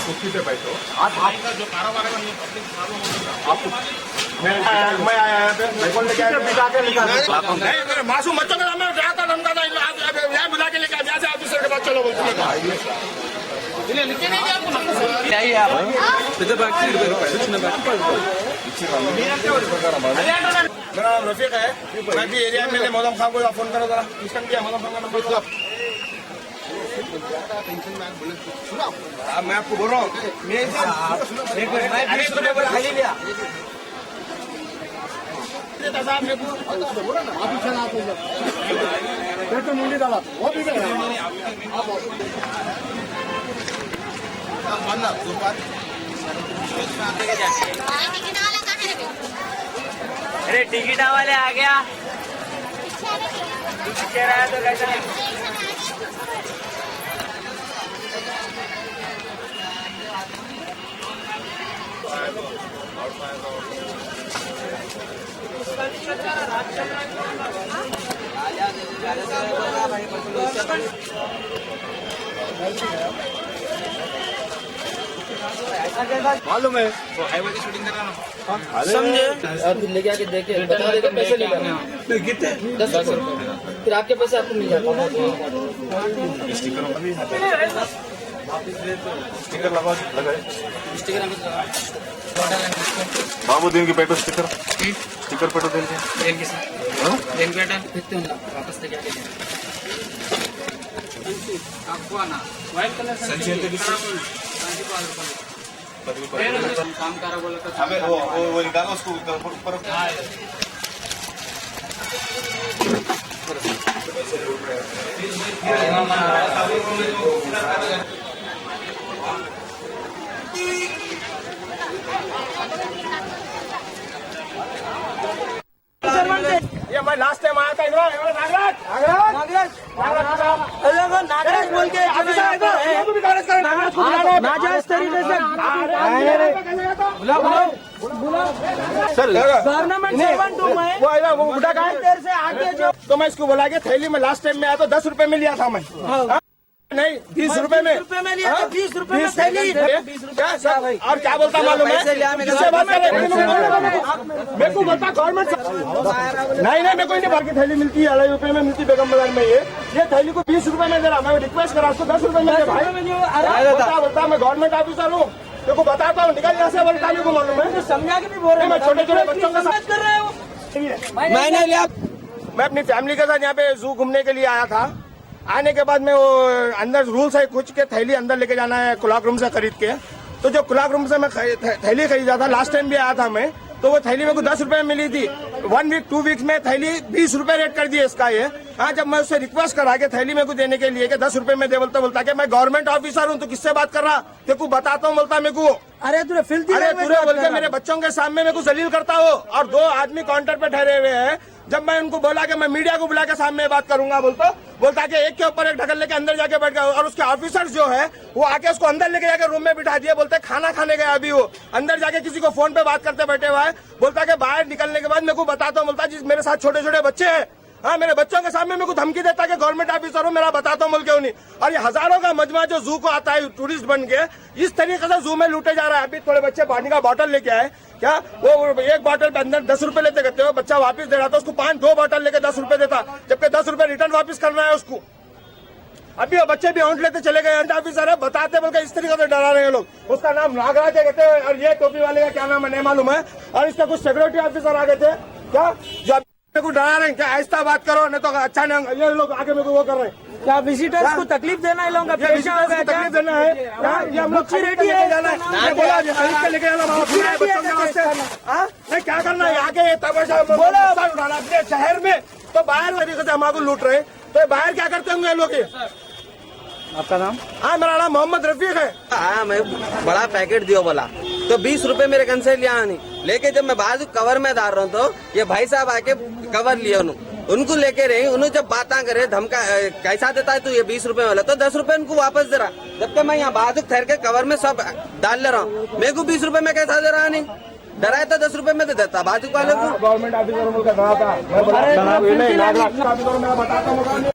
कुर्सी पे बैठो। आपका जो कारोबार है आपको मैं आया मेरे मासूम बच्चों के सामने जाता धमका था यहाँ बुला के लेके यहाँ से ऑफिसर के पास चलो बोलते मेरा नाम रफीक है। मैं भी एरिया में मौलम खान को फोन करो जरा किसका किया मौलम खान का नंबर दो। मैं आपको बोल रहा हूँ मुंडी डाला वो भी अरे टिकट वाले आ गया कह रहा है तो कैसा मालूम है वो हाईवे की शूटिंग कर रहा हूँ समझे और फिर लेके आके देखे बता देगा पैसे निकालना कितने 10 रुपए फिर आपके पैसे आपको मिल जाता स्टिकर लगाओ लगाए स्टिकर बाबू दिन की पेटो स्टिकर पेटो दिन के वापस लेके आके आपको आना व्हाइट कलर काम करा बोला था हमें वो निकालो उसको ऊपर ये मैं लास्ट टाइम आया था नागराज बोल के नाजायज तरीके से सर गवर्नमेंट सर्वेंट हूँ मैं वो बुढ़ा का देर से आगे जो तो मैं इसको बोला कि थैली में लास्ट टाइम में आया तो 10 रुपए में लिया था मैं नहीं 20 रुपए में 20 रुपए में लिया 20 रुपए में थैली क्या सर और क्या बोलता मालूम है किससे बात कर रहे मेरे को बोलता गवर्नमेंट नहीं मेरे को नहीं भर की थैली मिलती है 2.5 रुपए में मिलती बेगम बाजार में ये थैली को 20 रुपए में दे रहा मैं रिक्वेस्ट करा उसको 10 रुपए में दे भाई बोलता मैं गवर्नमेंट ऑफिसर हूँ देखो बताता हूँ निकल यहाँ से बोलता मेरे को मालूम है समझा के भी बोल रहे मैं छोटे छोटे बच्चों के साथ कर रहे हो मैंने लिया मैं अपनी फैमिली के साथ यहाँ पे जू घूमने के लिए आया था। आने के बाद में वो अंदर रूल्स है कुछ के थैली अंदर लेके जाना है क्लॉक रूम से खरीद के। तो जो क्लॉक रूम से मैं थैली खरीदा था लास्ट टाइम भी आया था मैं तो वो थैली मेरे को 10 रुपए में मिली थी। 1 वीक 2 वीक्स में थैली 20 रुपए रेट कर दिए इसका ये। हाँ जब मैं उससे रिक्वेस्ट करा के थैली मेरे को देने के लिए कि 10 रुपए में दे बोलता कि मैं गवर्नमेंट ऑफिसर हूँ तो किससे बात कर रहा तेरे को बताता हूँ बोलता मेरे को अरे तूने फिल्थी अरे पूरे बोल के मेरे बच्चों के सामने मेरे को जलील करता हो और 2 आदमी काउंटर पे ठहरे हुए हैं। जब मैं उनको बोला कि मैं मीडिया को बुला के सामने बात करूंगा बोलता कि एक के ऊपर एक ढकल लेके अंदर जाके बैठ गया और उसके ऑफिसर्स जो है वो आके उसको अंदर लेके जाके रूम में बिठा दिया। बोलते खाना खाने गया अभी वो अंदर जाके किसी को फोन पे बात करते बैठे हुआ है। बोलता कि बाहर निकलने के बाद मेरे को बताता हूँ बोलता जिस मेरे साथ छोटे छोटे बच्चे हैं हाँ मेरे बच्चों के सामने मेरे को धमकी देता कि गवर्नमेंट ऑफिसर हूँ मेरा बताता हूँ बोल के उन्हीं। और ये हजारों का मजमा जो जू को आता है टूरिस्ट बन के इस तरीके से जू में लूटे जा रहा है। अभी थोड़े बच्चे पानी का बॉटल लेके आए क्या वो एक बॉटल पे अंदर 10 रुपए लेते करते हो बच्चा वापस दे रहा था उसको 2 बॉटल लेके 10 रुपए देता जबकि 10 रुपए रिटर्न वापस करना है उसको। अभी वो बच्चे भी आउट लेते चले गए अंडर ऑफिसर है बताते बोलकर इस तरीके से डरा रहे हैं लोग। उसका नाम नागराज कहते हैं और ये टोपी वाले का क्या नाम है नहीं मालूम है। और इसका कुछ सिक्योरिटी ऑफिसर आ गए थे क्या जो मेरे को डरा रहे हैं क्या आहिस्ता बात करो नहीं तो अच्छा नहीं। ये लोग आगे मेरे को वो कर रहे हैं क्या विजिटर्स को तकलीफ देना है लोगों का तकलीफ देना है ये हम लोग खरीद के जाना है लेके जाना बच्चों के वास्ते नहीं क्या करना है आगे तमाशा बोला उठाना अपने शहर में तो बाहर तरीके से हमारे लूट रहे तो बाहर क्या करते होंगे लोग। आपका नाम? हाँ मेरा नाम मोहम्मद रफीक है। हाँ मैं बड़ा पैकेट दियो बोला तो 20 रुपए मेरे कन से लिया नहीं लेके जब मैं बाहर कवर में डाल रहा हूँ तो ये भाई साहब आके कवर लिया उनको लेके रही, उन्होंने जब बातें करे धमका कैसा देता है तू ये 20 रुपए वाला, तो 10 रुपए उनको वापस दे रहा, जबकि मैं यहाँ बाजू ठहर के कवर में सब डाल ले रहा हूँ। मेरे को 20 रुपए में कैसा दे रहा नहीं, डराया तो 10 रुपए में दे देता बाजू वाले को। गवर्नमेंट ऑफिसर को डरा था, मैं बताता हूँ